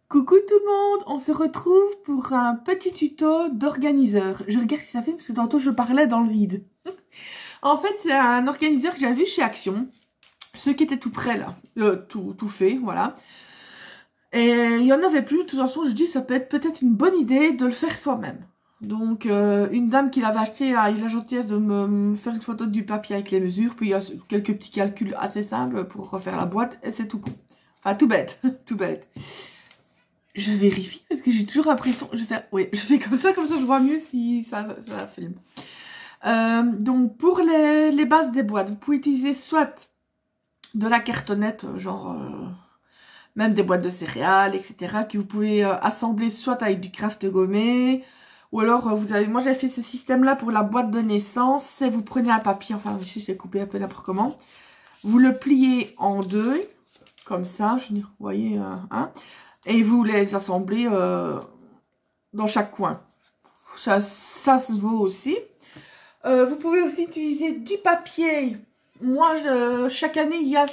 Coucou tout le monde, on se retrouve pour un petit tuto d'organiseur. Je regarde ce que ça fait parce que tantôt je parlais dans le vide. En fait, c'est un organiseur que j'avais vu chez Action. Ceux qui étaient tout près là, tout fait, voilà. Et il n'y en avait plus, de toute façon je dis ça peut être peut-être une bonne idée de le faire soi-même. Donc une dame qui l'avait acheté a eu la gentillesse de me faire une photo du papier avec les mesures. Puis il y a quelques petits calculs assez simples pour refaire la boîte et c'est tout con. Enfin tout bête, tout bête. Je vérifie parce que j'ai toujours l'impression... Oui, je fais comme ça je vois mieux si ça filme. Donc pour les bases des boîtes, vous pouvez utiliser soit de la cartonnette, genre même des boîtes de céréales, etc. que vous pouvez assembler soit avec du craft gommé, ou alors moi j'avais fait ce système là pour la boîte de naissance, c'est vous prenez un papier, enfin ici je l'ai coupé un peu n'importe comment, vous le pliez en deux, comme ça, je veux dire, vous voyez, hein, et vous les assemblez dans chaque coin. Ça se vaut aussi. Vous pouvez aussi utiliser du papier. Moi, chaque année, il y a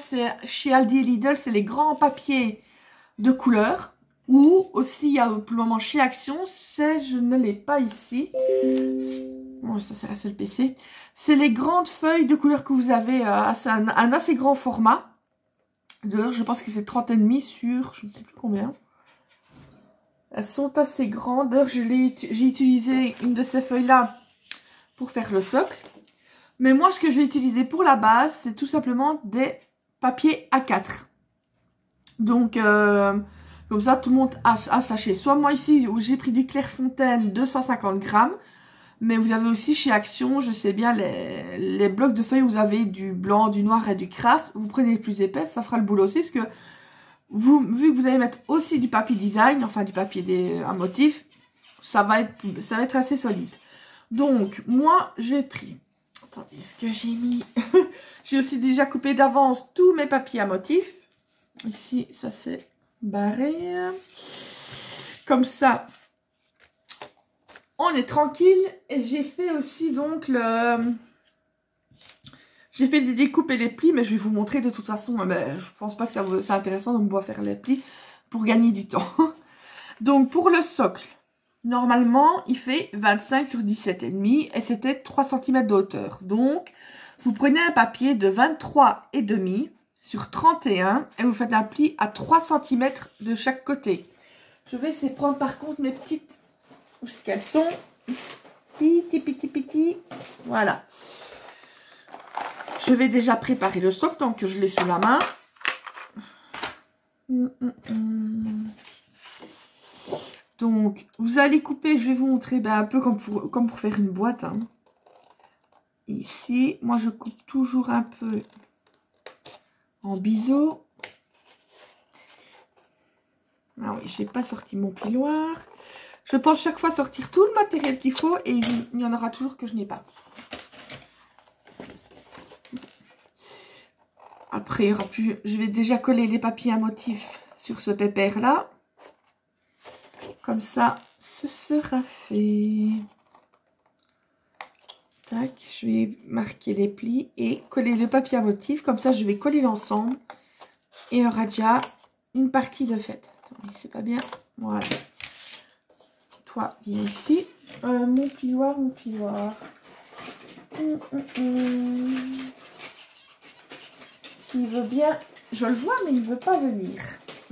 chez Aldi et Lidl, c'est les grands papiers de couleur. Ou aussi, il y a pour le moment chez Action, je ne l'ai pas ici. Bon, ça c'est la seule PC. C'est les grandes feuilles de couleur que vous avez, c'est un assez grand format. D'ailleurs, je pense que c'est 30,5 sur, je ne sais plus combien. Elles sont assez grandes. D'ailleurs, j'ai utilisé une de ces feuilles-là pour faire le socle. Mais moi, ce que je vais utiliser pour la base, c'est tout simplement des papiers A4. Donc, comme ça, tout le monde a ça chez soi. Moi, ici, j'ai pris du Clairefontaine 250 grammes. Mais vous avez aussi chez Action, je sais bien, les blocs de feuilles, vous avez du blanc, du noir et du craft. Vous prenez les plus épaisses, ça fera le boulot aussi. Parce que, vu que vous allez mettre aussi du papier design, enfin du papier à motif, ça va être assez solide. Donc, moi, j'ai pris... Attendez, ce que j'ai mis... J'ai aussi déjà coupé d'avance tous mes papiers à motif. Ici, ça c'est barré. Comme ça, on est tranquille. Et j'ai fait aussi donc j'ai fait des découpes et des plis, mais je vais vous montrer de toute façon. Mais je pense pas que c'est intéressant de me voir faire les plis pour gagner du temps. Donc, pour le socle, normalement, il fait 25 sur 17,5 et c'était 3 cm de hauteur. Donc, vous prenez un papier de 23,5 sur 31 et vous faites un pli à 3 cm de chaque côté. Je vais essayer de prendre par contre mes petites... Où est-ce qu'elles sont? Piti. Voilà. Je vais déjà préparer le socle tant que je l'ai sous la main. Donc, vous allez couper, je vais vous montrer un peu comme pour faire une boîte. Hein. Ici, moi je coupe toujours un peu en biseau. Ah oui, je n'ai pas sorti mon piloir. Je pense chaque fois sortir tout le matériel qu'il faut et il y en aura toujours que je n'ai pas. Après, il y aura plus... Je vais déjà coller les papiers à motif sur ce pépère là. Comme ça, ce sera fait. Tac, je vais marquer les plis et coller le papier à motif. Comme ça, je vais coller l'ensemble. Et il y aura déjà une partie de faite. Attendez, c'est pas bien. Voilà. Toi, viens ici. Mon plioir. S'il veut bien... Je le vois, mais il ne veut pas venir.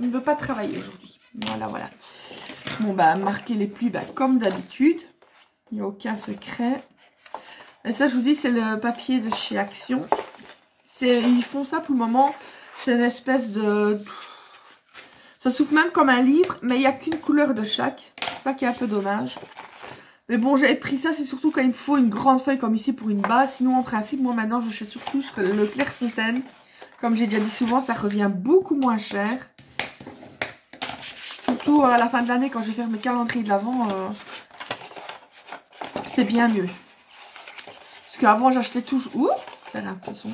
Il ne veut pas travailler aujourd'hui. Voilà. Bon, marquer les plis comme d'habitude. Il n'y a aucun secret. Et ça, je vous dis, c'est le papier de chez Action. Ils font ça pour le moment. C'est une espèce de... Ça souffle même comme un livre, mais il n'y a qu'une couleur de chaque. C'est ça qui est un peu dommage. Mais bon, j'avais pris ça, c'est surtout quand il me faut une grande feuille comme ici pour une base. Sinon, en principe, moi maintenant, j'achète surtout le Clairefontaine. Comme j'ai déjà dit souvent, ça revient beaucoup moins cher. Surtout à la fin de l'année, quand je vais faire mes calendriers de l'Avent, c'est bien mieux. Parce qu'avant, j'achetais toujours... Ouh, faire un peu son.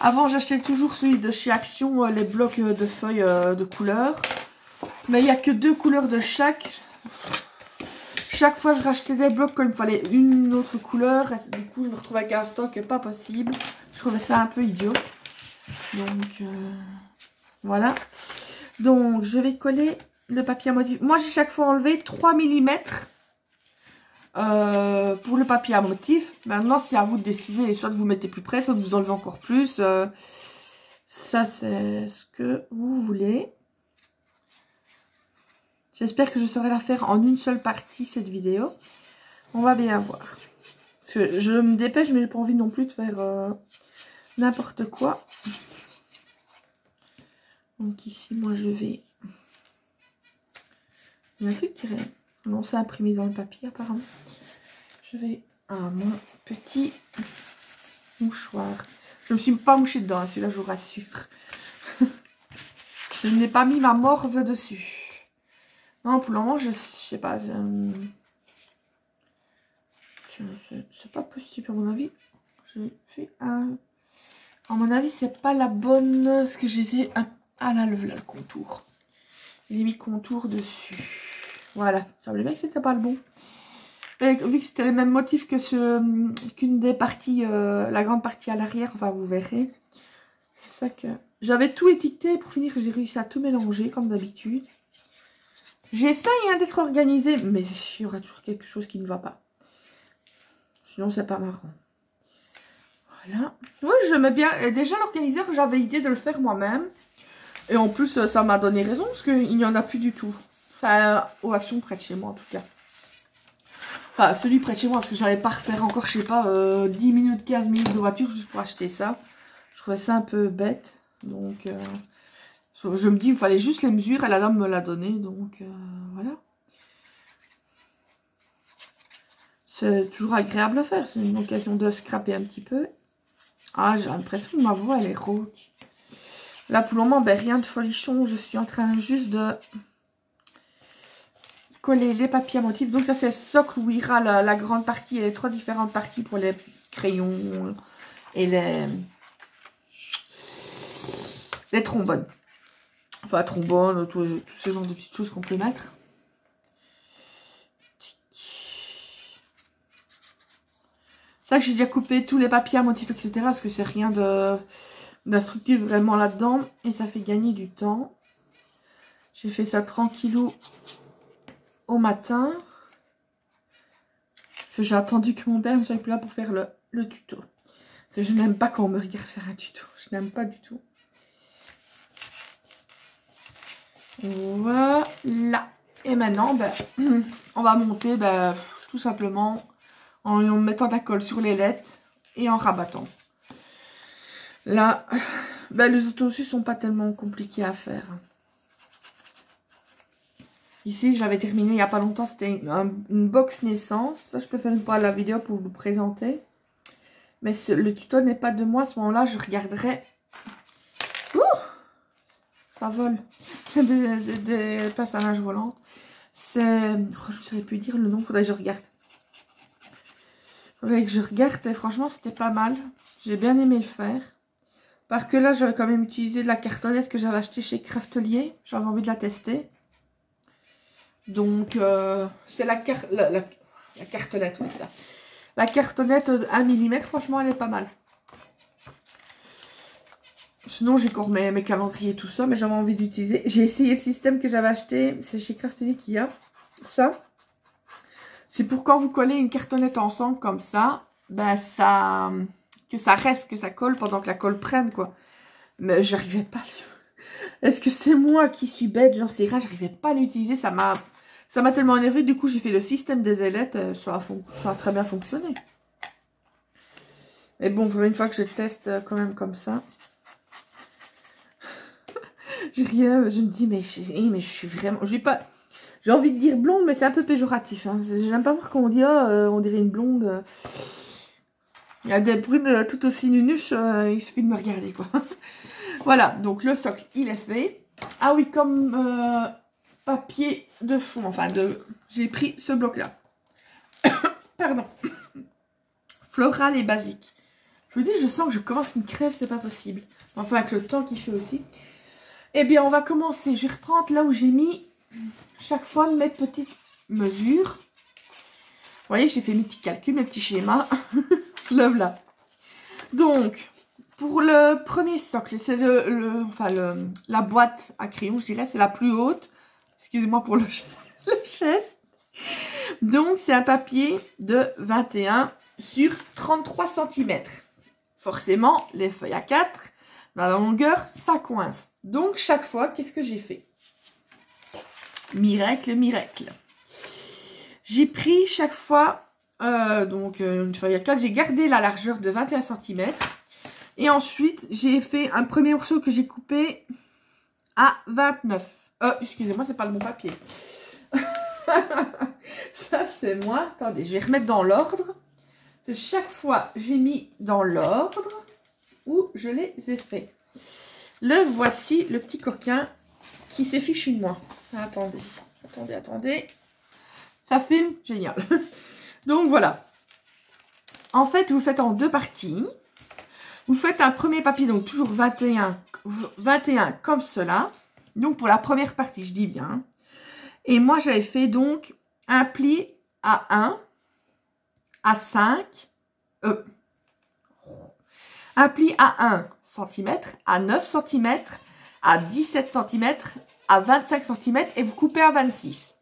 Avant, j'achetais toujours celui de chez Action, les blocs de feuilles de couleur. Mais il n'y a que 2 couleurs de chaque. Chaque fois, je rachetais des blocs quand il me fallait une autre couleur. Et du coup, je me retrouvais avec un stock pas possible. Je trouvais ça un peu idiot. Donc, voilà. Donc, je vais coller le papier à motif. Moi, j'ai chaque fois enlevé 3 mm pour le papier à motif. Maintenant, c'est à vous de décider. Soit vous mettez plus près, soit vous enlevez encore plus. Ça, c'est ce que vous voulez. J'espère que je saurai la faire en une seule partie, cette vidéo. On va bien voir. Parce que je me dépêche, mais j'ai pas envie non plus de faire n'importe quoi. Donc ici, moi, je vais... Il y a un truc qui est... Non, c'est imprimé dans le papier, apparemment. Je vais à mon petit mouchoir. Je ne me suis pas mouchée dedans, hein, celui-là, je vous rassure. Je n'ai pas mis ma morve dessus. Non, pour le moment, je sais pas. C'est pas possible, à mon avis. J'ai fait un... À mon avis, c'est pas la bonne... Ce que j'ai essayé... Ah là, le contour. J'ai mis contour dessus. Voilà. Ça semblait bien que c'était pas le bon. Mais vu que c'était le même motif que qu'une des parties, la grande partie à l'arrière, enfin, vous verrez. C'est ça que... J'avais tout étiqueté. Pour finir, j'ai réussi à tout mélanger, comme d'habitude. J'essaye hein, d'être organisée, mais il y aura toujours quelque chose qui ne va pas. Sinon, c'est pas marrant. Voilà. Oui, j'aimais bien. Déjà, l'organiseur, j'avais idée de le faire moi-même. Et en plus, ça m'a donné raison, parce qu'il n'y en a plus du tout. Enfin, aux actions près de chez moi, en tout cas. Enfin, celui près de chez moi, parce que j'allais pas refaire encore, je sais pas, 10 minutes, 15 minutes de voiture juste pour acheter ça. Je trouvais ça un peu bête. Donc, je me dis, il fallait juste les mesures, et la dame me l'a donné. Donc, voilà. C'est toujours agréable à faire. C'est une occasion de scraper un petit peu. Ah, j'ai l'impression que ma voix, elle est rauque. Là, pour le moment, ben, rien de folichon. Je suis en train juste de coller les papiers à motif. Donc, ça, c'est le socle où ira la grande partie et les 3 différentes parties pour les crayons et les trombones. Enfin, trombones, tout ce genre de petites choses qu'on peut mettre. Ça, j'ai déjà coupé tous les papiers à motif, etc. Parce que c'est rien d'instructif vraiment là-dedans. Et ça fait gagner du temps. J'ai fait ça tranquillou au matin. Parce que j'ai attendu que mon père ne soit plus là pour faire le tuto. Parce que je n'aime pas quand on me regarde faire un tuto. Je n'aime pas du tout. Voilà. Et maintenant, ben, on va monter ben, tout simplement en mettant de la colle sur les lettres et en rabattant. Là, ben, les autres aussi sont pas tellement compliqués à faire. Ici, j'avais terminé il n'y a pas longtemps, c'était une box naissance. Ça, je peux faire une fois la vidéo pour vous présenter. Mais le tuto n'est pas de moi. À ce moment-là, je regarderai. Ouh, ça vole. Des passages volantes. C'est... Oh, je ne saurais plus dire le nom, faudrait que je regarde. Faudrait que je regarde et franchement, c'était pas mal. J'ai bien aimé le faire. Parce que là, j'avais quand même utilisé de la cartonnette que j'avais achetée chez Craftelier. J'avais envie de la tester. Donc, c'est la cartonnette, oui, ça. La cartonnette 1 mm, franchement, elle est pas mal. Sinon, j'ai encore mes calendriers, tout ça, mais j'avais envie d'utiliser. J'ai essayé le système que j'avais acheté, c'est chez Craftelier qu'il y a. Ça, c'est pour quand vous collez une cartonnette ensemble comme ça, ben que ça reste, que ça colle pendant que la colle prenne, quoi. Mais j'arrivais pas. Est-ce que c'est moi qui suis bête? J'en sais rien, j'arrivais pas à l'utiliser, ça m'a tellement énervé. Du coup, j'ai fait le système des ailettes, ça a très bien fonctionné. Mais bon, une fois que je teste quand même comme ça. J'ai rien, je me dis, mais je suis vraiment... J'ai envie de dire blonde, mais c'est un peu péjoratif. Hein. J'aime pas voir quand on dit, on dirait une blonde. Il y a des brunes tout aussi nunuches, il suffit de me regarder, quoi. Voilà, donc le socle, il est fait. Ah oui, comme papier de fond, enfin, j'ai pris ce bloc-là. Pardon. Floral et basique. Je vous dis, je sens que je commence une crève, c'est pas possible. Enfin, avec le temps qu'il fait aussi. Eh bien, on va commencer. Je vais reprendre là où j'ai mis chaque fois mes petites mesures. Vous voyez, j'ai fait mes petits calculs, mes petits schémas. Le voilà. Donc, pour le premier socle, c'est la boîte à crayon, je dirais, c'est la plus haute. Excusez-moi pour le geste. Donc, c'est un papier de 21 sur 33 cm. Forcément, les feuilles à 4, dans la longueur, ça coince. Donc, chaque fois, qu'est-ce que j'ai fait? Miracle, miracle. J'ai pris chaque fois, une feuille à 4, j'ai gardé la largeur de 21 cm. Et ensuite, j'ai fait un premier morceau que j'ai coupé à 29. Excusez-moi, c'est pas le bon papier. Ça, c'est moi. Attendez, je vais remettre dans l'ordre. Chaque fois, j'ai mis dans l'ordre où je les ai fait. Le voici, le petit coquin qui s'est fichu de moi. Attendez, attendez, attendez. Ça filme, génial. Donc, voilà. En fait, vous faites en deux parties. Vous faites un premier papier, donc toujours 21 comme cela. Donc, pour la première partie, je dis bien. Et moi, j'avais fait donc un pli à 1, à 5, un pli à 1 cm, à 9 cm, à 17 cm, à 25 cm et vous coupez à 26.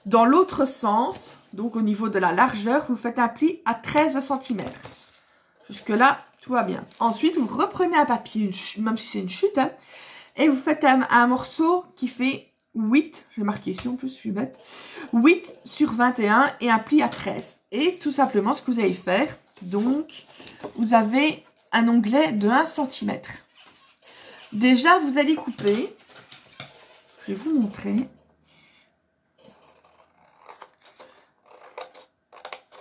Dans l'autre sens, donc au niveau de la largeur, vous faites un pli à 13 cm. Jusque-là, tout va bien. Ensuite, vous reprenez un papier, même si c'est une chute, hein, et vous faites un morceau qui fait 8, je vais marquer ici en plus, je suis bête, 8 sur 21 et un pli à 13. Et tout simplement, ce que vous allez faire, donc, vous avez un onglet de 1 cm. Déjà, vous allez couper, je vais vous montrer.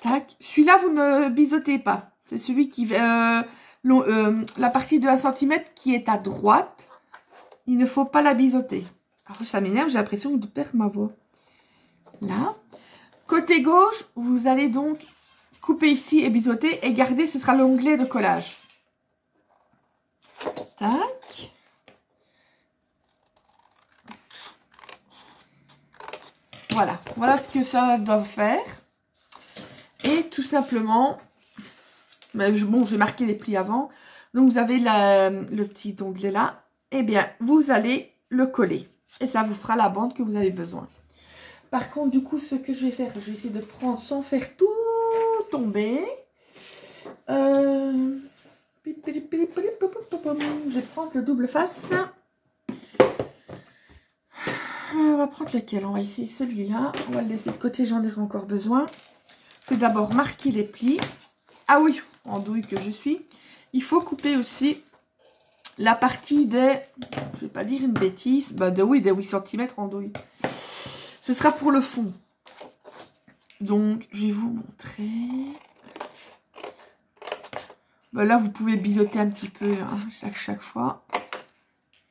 Tac. Celui-là, vous ne bisotez pas. C'est celui qui... la partie de 1 cm qui est à droite, il ne faut pas la biseauter. Alors, ça m'énerve, j'ai l'impression de perdre ma voix. Là. Côté gauche, vous allez donc couper ici et biseauter et garder, ce sera l'onglet de collage. Tac. Voilà. Voilà ce que ça doit faire. Et tout simplement, bon, j'ai marqué les plis avant. Donc, vous avez le petit onglet là. Eh bien, vous allez le coller. Et ça vous fera la bande que vous avez besoin. Par contre, du coup, ce que je vais faire, je vais essayer de prendre sans faire tout tomber. Je vais prendre le double face. On va prendre lequel? On va essayer celui-là. On va le laisser de côté, j'en aurai encore besoin. Je vais d'abord marquer les plis. Ah oui, en douille que je suis. Il faut couper aussi la partie des... Je vais pas dire une bêtise. Bah des 8 cm en douille. Ce sera pour le fond. Donc, je vais vous montrer. Bah là, vous pouvez biseauter un petit peu hein, chaque fois.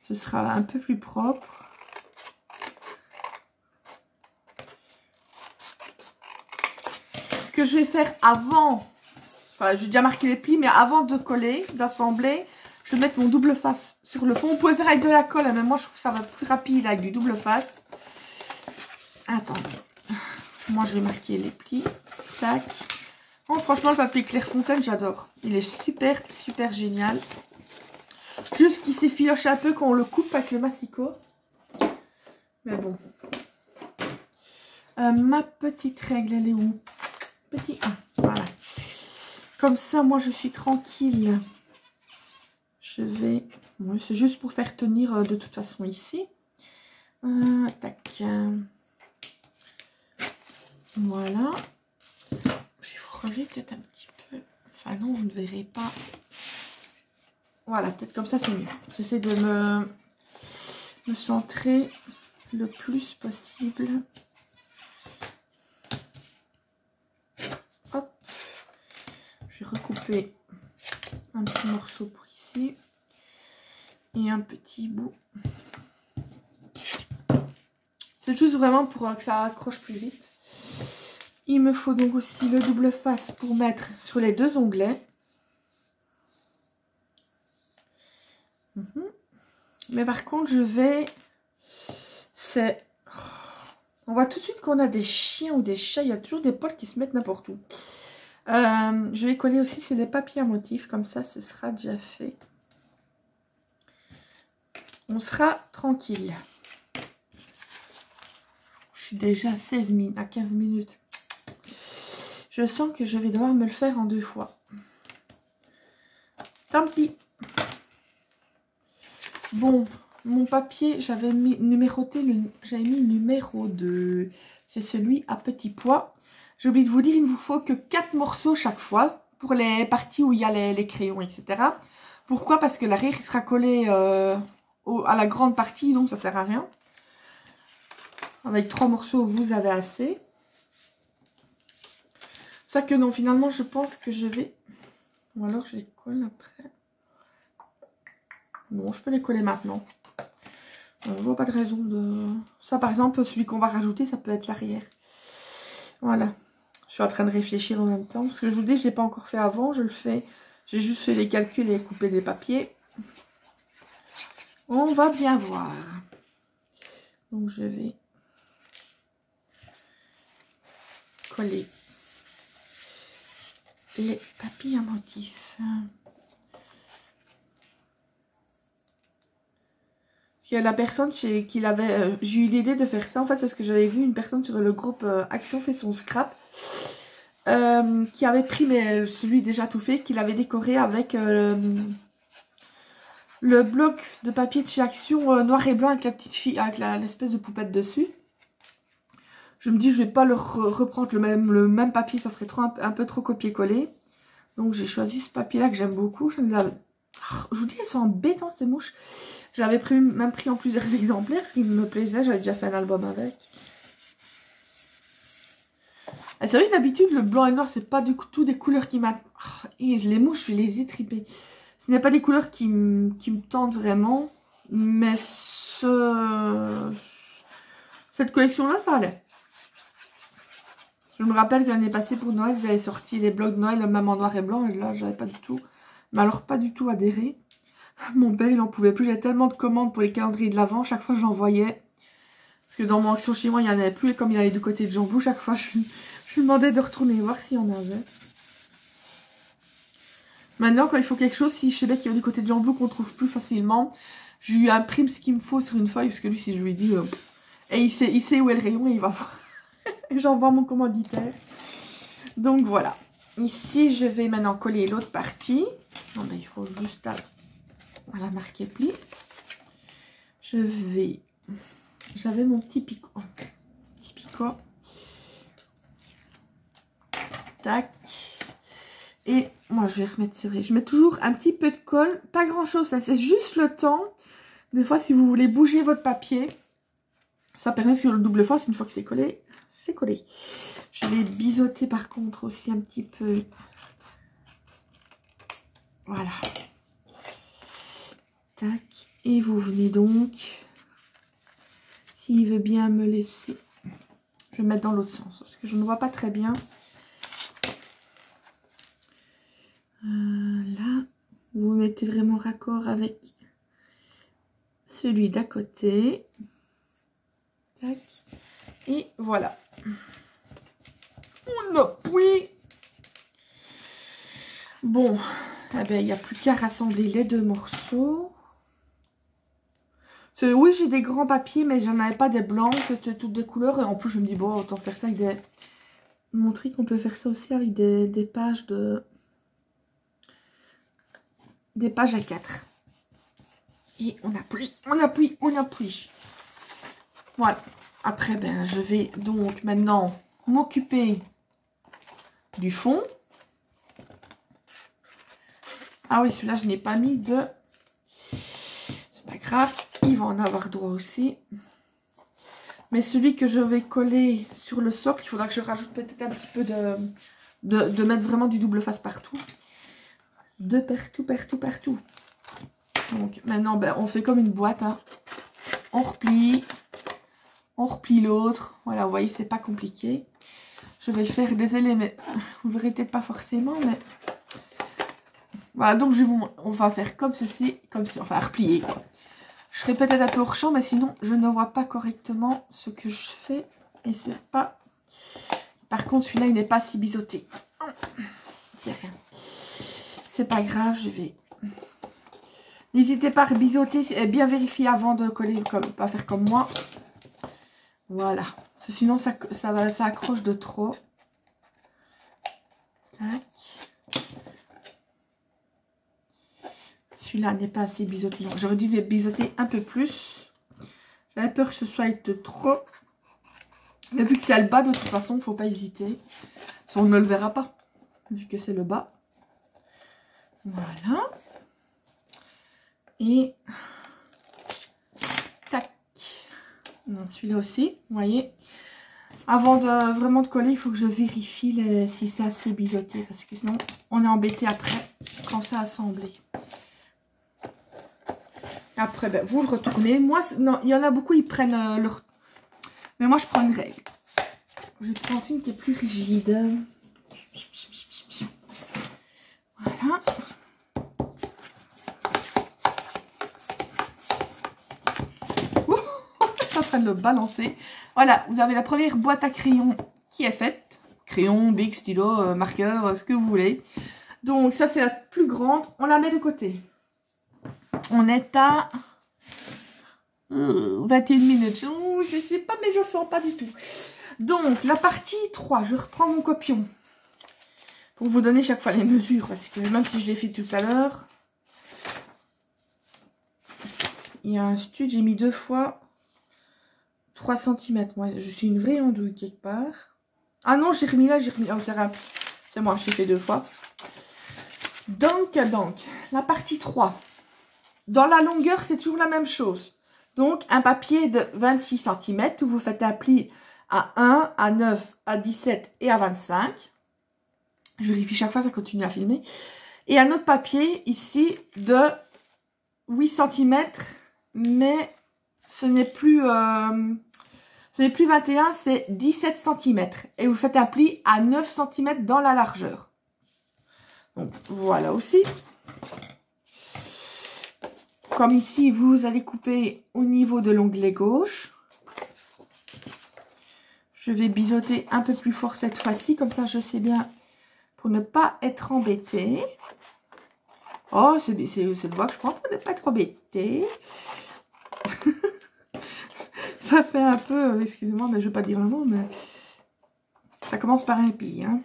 Ce sera un peu plus propre. Ce que je vais faire avant, enfin, j'ai déjà marqué les plis, mais avant de coller, d'assembler, je vais mettre mon double face sur le fond. Vous pouvez faire avec de la colle, hein, mais moi, je trouve que ça va plus rapide avec du double face. Attendez. Moi, je vais marquer les plis. Tac. Oh, franchement, le papier Clairefontaine, j'adore. Il est super, super génial. Juste qu'il s'effiloche un peu quand on le coupe avec le massicot. Mais bon. Ma petite règle, elle est où? Petit 1. Voilà. Comme ça, moi, je suis tranquille. Je vais... Oui, c'est juste pour faire tenir de toute façon ici. Tac. Voilà. Je vais vous relever peut-être un petit peu. Enfin non, vous ne verrez pas. Voilà, peut-être comme ça c'est mieux. J'essaie de me centrer le plus possible. Hop. Je vais recouper un petit morceau pour ici. Et un petit bout. C'est juste vraiment pour que ça accroche plus vite. Il me faut donc aussi le double face pour mettre sur les deux onglets. Mais par contre, je vais... On voit tout de suite qu'on a des chiens ou des chats. Il y a toujours des poils qui se mettent n'importe où. Je vais coller aussi, c'est des papiers à motifs. Comme ça, ce sera déjà fait. On sera tranquille. suis déjà à 15 minutes. Je sens que je vais devoir me le faire en 2 fois. Tant pis. Bon, mon papier, j'avais mis numéroté, j'avais mis numéro 2. C'est celui à petit pois. J'ai oublié de vous dire, il ne vous faut que 4 morceaux chaque fois pour les parties où il y a les crayons, etc. Pourquoi? Parce que l'arrière, il sera collé à la grande partie, donc ça ne sert à rien. Avec 3 morceaux, vous avez assez. Ça que non, finalement, je pense que je vais... Ou alors, je les colle après. Non, je peux les coller maintenant. Je vois pas de raison de... Ça, par exemple, celui qu'on va rajouter, ça peut être l'arrière. Voilà. Je suis en train de réfléchir en même temps. Parce que je vous dis, je ne l'ai pas encore fait avant. Je le fais. J'ai juste fait les calculs et coupé les papiers. On va bien voir. Donc, je vais coller les papiers à motifs. Il y a la personne qui l'avait... j'ai eu l'idée de faire ça, en fait, parce que j'avais vu une personne sur le groupe Action fait son scrap qui avait pris celui déjà tout fait, qu'il avait décoré avec le bloc de papier de chez Action noir et blanc avec la petite fille, avec l'espèce de poupette dessus. Je me dis, je vais pas reprendre le même papier, ça ferait un peu trop copier-coller. Donc j'ai choisi ce papier-là que j'aime beaucoup. Je vous dis, elles sont embêtantes ces mouches. J'avais même pris en plusieurs exemplaires, ce qui me plaisait. J'avais déjà fait un album avec. C'est vrai que d'habitude, le blanc et le noir, c'est pas du tout des couleurs qui m'attendent. Et les mouches, je les ai tripées. Ce n'est pas des couleurs qui me tentent vraiment. Mais cette collection-là, ça allait. Je me rappelle que l'année passée, pour Noël, j'avais sorti les blocs de Noël, même en noir et blanc. Et là, j'avais pas du tout... Mais alors, pas du tout adhéré. Mon père, il en pouvait plus. J'avais tellement de commandes pour les calendriers de l'Avent. Chaque fois, j'envoyais. Parce que dans mon Action chez moi, il n'y en avait plus. Et comme il allait du côté de Jambou, chaque fois, je lui demandais de retourner voir s'il y en avait. Maintenant, quand il faut quelque chose, si je sais bien qu'il y a du côté de Jambou qu'on trouve plus facilement, je lui imprime ce qu'il me faut sur une feuille. Parce que lui, si je lui dis... et il sait où est le rayon et il va voir. Et j'envoie mon commanditaire. Donc, voilà. Ici, je vais maintenant coller l'autre partie. Non, mais il faut juste... Voilà, marquer pli. Je vais... J'avais mon petit picot. Petit picot. Tac. Et moi, je vais remettre, c'est vrai. Je mets toujours un petit peu de colle. Pas grand chose, ça. C'est juste le temps. Des fois, si vous voulez bouger votre papier, ça permet que le double face, une fois que c'est collé, c'est collé. Je vais biseauter par contre aussi un petit peu. Voilà. Tac. Et vous venez donc, s'il veut bien me laisser, je vais mettre dans l'autre sens parce que je ne vois pas très bien. Là, vous mettez vraiment raccord avec celui d'à côté. Tac. Et voilà. On appuie. Bon, eh ben, il n'y a plus qu'à rassembler les 2 morceaux. Oui, j'ai des grands papiers, mais j'en avais pas des blancs, c'était toutes des couleurs. Et en plus, je me dis, bon, autant faire ça avec des... Montrer qu'on peut faire ça aussi avec des pages de... Des pages à 4. Et on appuie, on appuie, on appuie. Voilà. Après, ben, je vais donc maintenant m'occuper du fond. Ah oui, celui-là, je n'ai pas mis de... C'est pas grave. Il va en avoir droit aussi. Mais celui que je vais coller sur le socle, il faudra que je rajoute peut-être un petit peu de mettre vraiment du double face partout. De partout, partout, partout. Donc maintenant, ben, on fait comme une boîte. Hein. On replie l'autre. Voilà, vous voyez, c'est pas compliqué. Je vais le faire, désolé, mais vous verrez peut-être pas forcément, mais... Voilà, donc on va faire comme ceci, enfin replier quoi. Je serai peut-être un peu hors champ, mais sinon je ne vois pas correctement ce que je fais. Et c'est pas... Par contre, celui-là, il n'est pas si biseauté. C'est rien. C'est pas grave, je vais... N'hésitez pas à biseauter et bien vérifier avant de coller, pas faire comme moi. Voilà. Sinon, ça accroche de trop. Tac. Celui-là n'est pas assez biseauté. J'aurais dû les biseauter un peu plus. J'avais peur que ce soit de trop. Mais vu que c'est le bas, de toute façon, il ne faut pas hésiter. On ne le verra pas, vu que c'est le bas. Voilà. Et tac. Celui-là aussi, vous voyez. Avant de vraiment de coller, il faut que je vérifie si c'est assez biseauté. Parce que sinon, on est embêté après, quand c'est assemblé. Après, ben, vous le retournez. Moi, non, il y en a beaucoup, ils prennent leur... Mais moi, je prends une règle. Je vais prendre une qui est plus rigide. Voilà. Je suis en train de le balancer. Voilà, vous avez la première boîte à crayons qui est faite. Crayon, bic, stylo, marqueur, ce que vous voulez. Donc, ça, c'est la plus grande. On la met de côté. On est à 21 minutes. Oh, je ne sais pas, mais je ne le sens pas du tout. Donc, la partie 3, je reprends mon copion. Pour vous donner chaque fois les mesures. Parce que même si je l'ai fait tout à l'heure, il y a un stud, j'ai mis 2 fois 3 cm. Moi, je suis une vraie andouille quelque part. Ah non, j'ai remis là, j'ai remis... Oh, c'est moi, je l'ai fait 2 fois. Donc, la partie 3. Dans la longueur, c'est toujours la même chose. Donc, un papier de 26 cm où vous faites un pli à 1, à 9, à 17 et à 25. Je vérifie chaque fois, ça continue à filmer. Et un autre papier ici de 8 cm, mais ce n'est plus 21, c'est 17 cm. Et vous faites un pli à 9 cm dans la largeur. Donc, voilà aussi. Comme ici, vous allez couper au niveau de l'onglet gauche. Je vais biseauter un peu plus fort cette fois-ci, comme ça je sais bien pour ne pas être embêtée. Oh, c'est de voir que je prends pour ne pas être embêtée. Ça fait un peu, excusez-moi, mais je ne vais pas dire le mot, mais ça commence par un pi. Hein.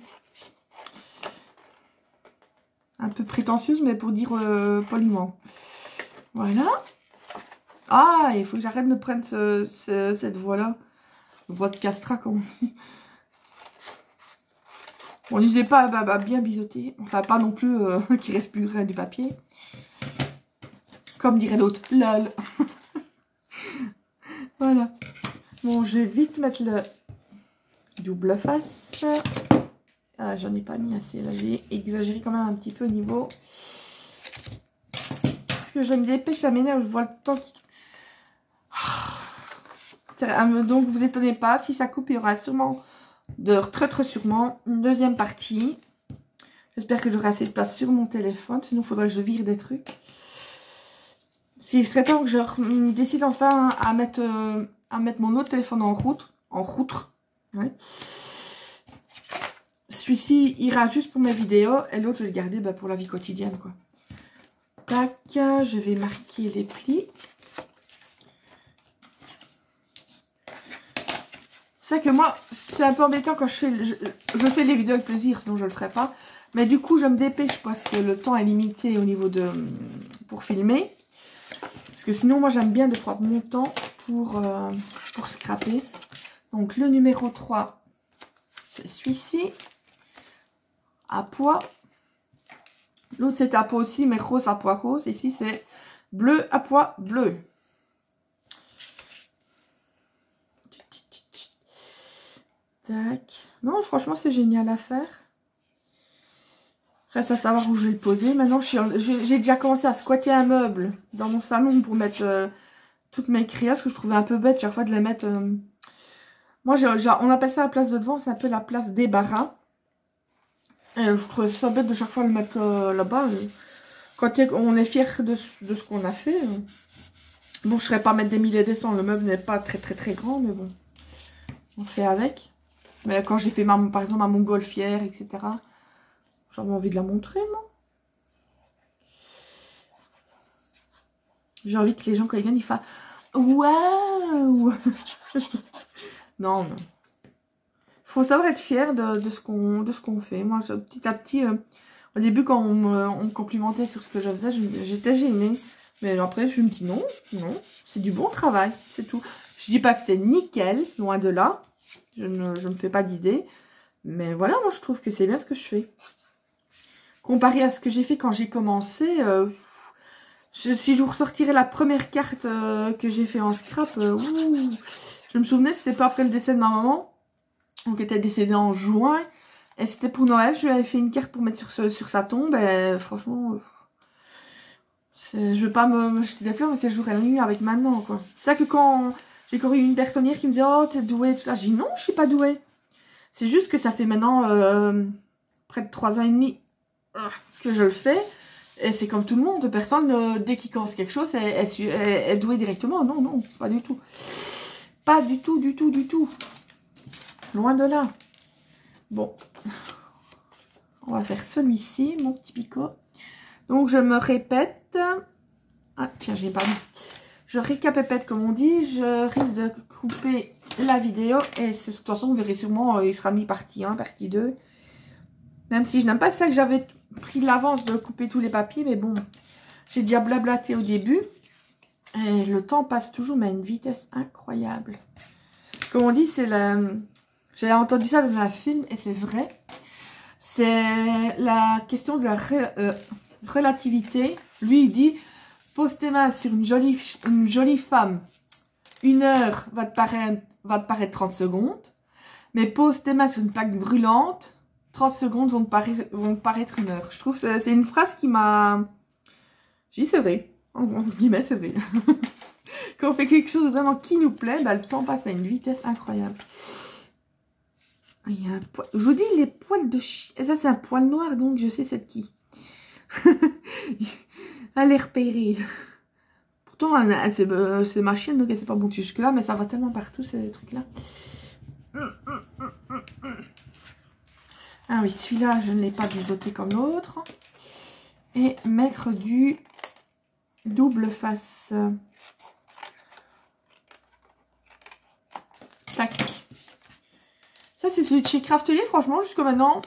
Un peu prétentieuse, mais pour dire poliment. Voilà. Ah, il faut que j'arrête de prendre cette voie-là. Voie de castra, comme on dit. Bon, n'hésitez pas à bien biseauter. Enfin, pas non plus qu'il reste plus rien du papier. Comme dirait l'autre, lol. Voilà. Bon, je vais vite mettre le double face. Ah, j'en ai pas mis assez. Là, j'ai exagéré quand même un petit peu au niveau. Parce que je me dépêche, ça m'énerve. Je vois le temps qui... Donc, vous étonnez pas. Si ça coupe, il y aura sûrement... très sûrement une deuxième partie. J'espère que j'aurai assez de place sur mon téléphone, sinon il faudrait que je vire des trucs. S'il serait temps que je décide enfin à mettre mon autre téléphone en route. Ouais. Celui-ci ira juste pour mes vidéos et l'autre je vais le garder pour la vie quotidienne, quoi. Tac, je vais marquer les plis. C'est que moi, c'est un peu embêtant quand je fais les vidéos avec plaisir, sinon je ne le ferai pas. Mais du coup, je me dépêche parce que le temps est limité au niveau pour filmer. Parce que sinon, moi, j'aime bien de prendre mon temps pour scraper. Donc, le numéro 3, c'est celui-ci. À pois. L'autre, c'est à pois aussi, mais rose à pois rose. Ici, c'est bleu à pois bleu. Tac. Non, franchement, c'est génial à faire. Reste à savoir où je vais le poser. Maintenant, j'ai déjà commencé à squatter un meuble dans mon salon pour mettre toutes mes crayons. Parce que je trouvais un peu bête chaque fois de les mettre... Moi, on appelle ça la place de devant. C'est un peu la place débarras. Et je trouvais ça bête de chaque fois le mettre là-bas. Quand on est fier de ce qu'on a fait. Bon, je ne serais pas mettre des milliers et des cents. Le meuble n'est pas très grand. Mais bon, on fait avec. Mais quand j'ai fait, par exemple, ma montgolfière, etc., j'avais envie de la montrer, moi. J'ai envie que les gens, quand ils viennent, ils fassent « Waouh !» Non, non. Faut savoir être fier de ce qu'on fait. Moi, petit à petit, au début, quand on me complimentait sur ce que je faisais, j'étais gênée. Mais après, je me dis non, non, c'est du bon travail, c'est tout. Je dis pas que c'est nickel, loin de là. Je me fais pas d'idée. Mais voilà, moi, je trouve que c'est bien ce que je fais. Comparé à ce que j'ai fait quand j'ai commencé, si je vous ressortirais la première carte que j'ai fait en scrap, je me souvenais, c'était pas après le décès de ma maman. Donc, elle était décédée en juin. Et c'était pour Noël. Je lui avais fait une carte pour mettre sur sa tombe. Et franchement, je veux pas me jeter des fleurs, mais c'est le jour et la nuit avec maintenant, quoi. C'est ça que quand j'ai encore eu une personnière qui me disait, oh, t'es douée, tout ça. J'ai dit, non, je suis pas douée. C'est juste que ça fait maintenant près de 3 ans et demi que je le fais. Et c'est comme tout le monde. Personne, dès qu'il commence quelque chose, est douée directement. Non, non, pas du tout. Pas du tout, du tout, du tout. Loin de là. Bon. On va faire celui-ci, mon petit picot. Donc, je me répète. Ah, tiens, je n'ai pas mis. Je récapépète, comme on dit. Je risque de couper la vidéo. Et de toute façon, vous verrez sûrement, il sera mis partie 1, partie 2. Même si je n'aime pas ça que j'avais pris l'avance de couper tous les papiers. Mais bon, j'ai déjà blablaté au début. Et le temps passe toujours, mais à une vitesse incroyable. Comme on dit, c'est la... J'avais entendu ça dans un film, et c'est vrai. C'est la question de la relativité. Lui, il dit, pose tes mains sur une jolie femme. 1 heure va te paraître 30 secondes. Mais pose tes mains sur une plaque brûlante. 30 secondes vont te paraître 1 heure. Je trouve que c'est une phrase qui m'a... J'ai dit, c'est vrai. En guillemets, c'est vrai. Quand on fait quelque chose vraiment qui nous plaît, bah, le temps passe à une vitesse incroyable. Il y a un poil. Je vous dis, les poils de chien. Ça, c'est un poil noir, donc je sais c'est de qui. Allez repérer. Pourtant, c'est ma chienne, donc elle sait pas bon jusque-là, mais ça va tellement partout, ces trucs-là. Ah oui, celui-là, je ne l'ai pas biseauté comme l'autre. Et mettre du double face. Tac. Ça, c'est celui de chez Craftelier, franchement, jusqu'à maintenant.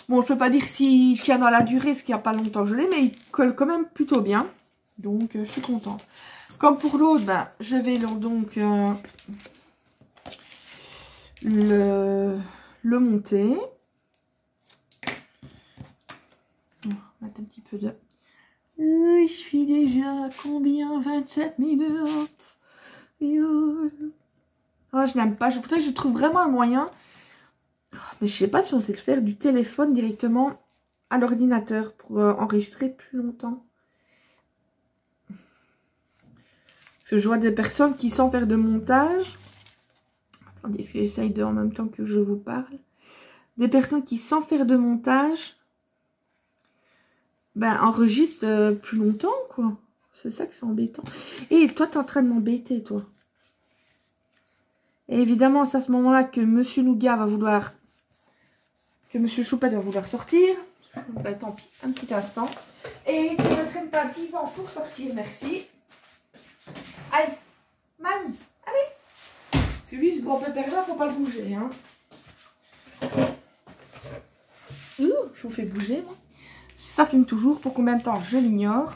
Bon, je peux pas dire s'il tient dans la durée, parce qu'il n'y a pas longtemps que je l'ai, mais il colle quand même plutôt bien. Donc, je suis contente. Comme pour l'autre, ben, je vais donc le monter. On va mettre un petit peu de... Je suis déjà à combien? 27 minutes. Oh, je n'aime pas. Je trouve vraiment un moyen. Mais je sais pas si on sait le faire du téléphone directement à l'ordinateur pour enregistrer plus longtemps. Parce que je vois des personnes qui, sans faire de montage... Attendez, est-ce que j'essaye de en même temps que je vous parle? Des personnes qui, sans faire de montage, ben, enregistrent plus longtemps, quoi. C'est ça que c'est embêtant. Et toi, t'es en train de m'embêter, toi. Et évidemment, c'est à ce moment-là que Monsieur Nougat va vouloir... Que Monsieur Choupette va vouloir sortir. Ben, tant pis, un petit instant. Et tu ne traînes pas 10 ans pour sortir, merci. Allez, Man, allez. Celui, ce grand pépère-là, faut pas le bouger, hein. Je vous fais bouger, moi. Ça filme toujours. Pour combien de temps, je l'ignore.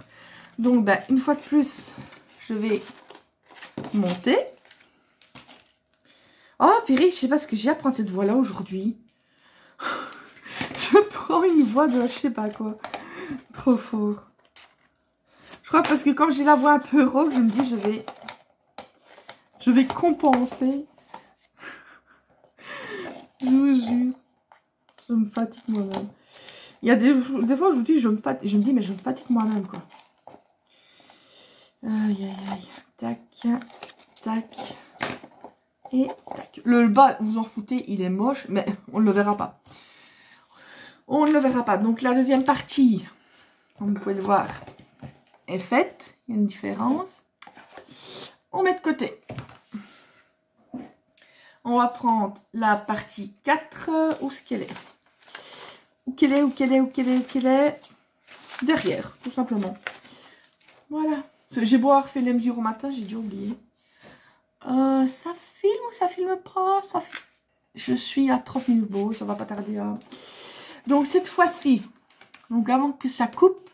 Donc, ben, une fois de plus, je vais monter. Oh, purée, je sais pas ce que j'ai à prendre cette voix-là aujourd'hui. Je prends une voix de je sais pas quoi. Trop fort. Je crois parce que comme j'ai la voix un peu rauque, je me dis je vais compenser. Je vous jure. Je me fatigue moi-même. Il y a des fois où je vous dis, je me dis, mais je me fatigue moi-même, quoi. Aïe, aïe, aïe. Tac, tac. Et tac. Le bas, vous en foutez, il est moche, mais on ne le verra pas. On ne le verra pas. Donc la deuxième partie, comme vous pouvez le voir, est faite. Il y a une différence. On met de côté. On va prendre la partie 4. Où est-ce qu'elle est? Où qu'elle est? Derrière, tout simplement. Voilà. J'ai beau avoir fait les mesures au matin, j'ai dû oublier. Ça filme ça filme pas, Je suis à 30 minutes, bon, ça va pas tarder. Hein. Donc cette fois-ci, donc avant que ça coupe,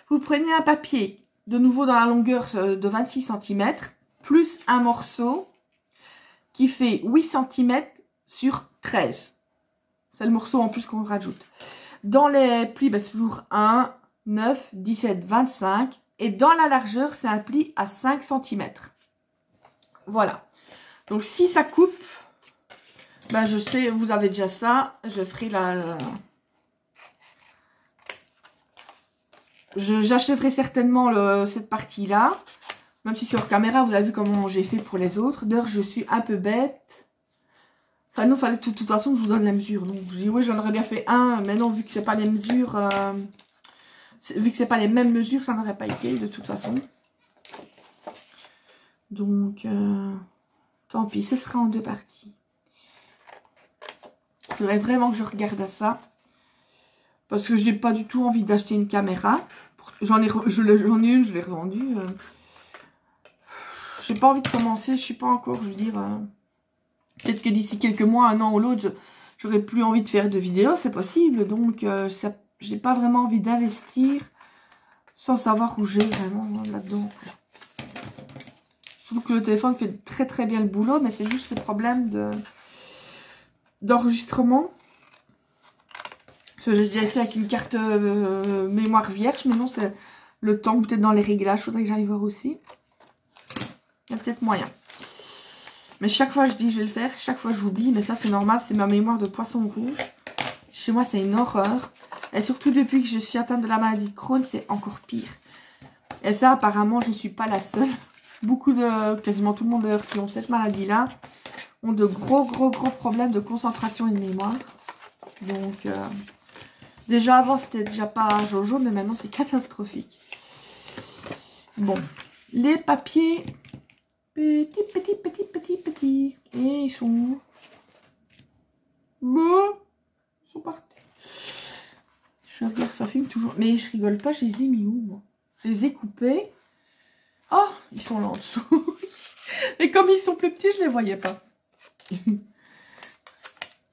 vous prenez un papier, de nouveau dans la longueur de 26 cm, plus un morceau qui fait 8 cm sur 13. C'est le morceau en plus qu'on rajoute. Dans les plis, c'est toujours 1, 9, 17, 25. Et dans la largeur, c'est un pli à 5 cm. Voilà. Donc si ça coupe, je sais, vous avez déjà ça. Je ferai j'achèverai certainement cette partie-là. Même si sur caméra, vous avez vu comment j'ai fait pour les autres. D'ailleurs, je suis un peu bête. Enfin, non, fallait de toute façon que je vous donne la mesure. Donc, je dis, oui, j'en aurais bien fait un. Mais non, vu que c'est pas les mesures... vu que c'est pas les mêmes mesures, ça n'aurait pas été, de toute façon. Donc, tant pis, ce sera en 2 parties. Il faudrait vraiment que je regarde à ça. Parce que je n'ai pas du tout envie d'acheter une caméra. J'en ai une, je l'ai revendue. J'ai pas envie de commencer, je suis pas encore, je veux dire... peut-être que d'ici quelques mois, un an ou l'autre, j'aurai plus envie de faire de vidéos, c'est possible. Donc, j'ai pas vraiment envie d'investir sans savoir où j'ai vraiment là-dedans. Surtout que le téléphone fait très très bien le boulot, mais c'est juste le problème d'enregistrement. J'ai déjà essayé avec une carte mémoire vierge, mais non, c'est le temps peut-être dans les réglages, faudrait que j'aille voir aussi. Il y a peut-être moyen. Mais chaque fois je dis je vais le faire, chaque fois j'oublie, mais ça c'est normal, c'est ma mémoire de poisson rouge. Chez moi c'est une horreur. Et surtout depuis que je suis atteinte de la maladie de Crohn, c'est encore pire. Et ça apparemment je ne suis pas la seule. Quasiment tout le monde d'ailleurs qui ont cette maladie-là, ont de gros problèmes de concentration et de mémoire. Donc déjà avant c'était déjà pas jojo, mais maintenant c'est catastrophique. Bon, les papiers... Petit. Et ils sont où? Bon, ils sont partis. Je regarde, ça filme toujours. Mais je rigole pas, je les ai mis où, moi? Je les ai coupés. Oh, ils sont là en dessous. Et comme ils sont plus petits, je les voyais pas.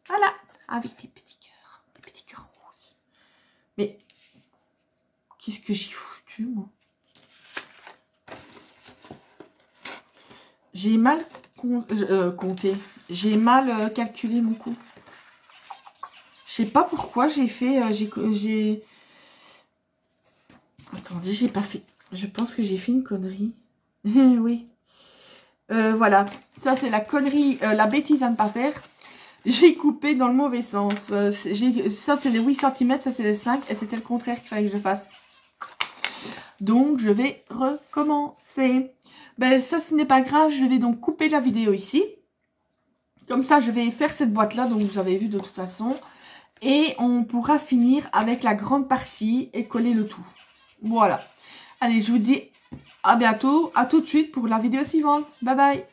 Voilà, avec des petits cœurs roses. Mais, qu'est-ce que j'ai foutu, moi? J'ai mal compté. J'ai mal calculé mon coût. Je sais pas pourquoi j'ai fait... Attendez, j'ai pas fait... Je pense que j'ai fait une connerie. Oui. Voilà. Ça, c'est la connerie, la bêtise à ne pas faire. J'ai coupé dans le mauvais sens. Ça, c'est les 8 cm, ça, c'est les 5. Et c'était le contraire qu'il fallait que je fasse. Donc, je vais recommencer. Ça, ce n'est pas grave. Je vais donc couper la vidéo ici. Comme ça, je vais faire cette boîte-là. Donc, vous avez vu de toute façon. Et on pourra finir avec la grande partie et coller le tout. Voilà. Allez, je vous dis à bientôt. À tout de suite pour la vidéo suivante. Bye bye.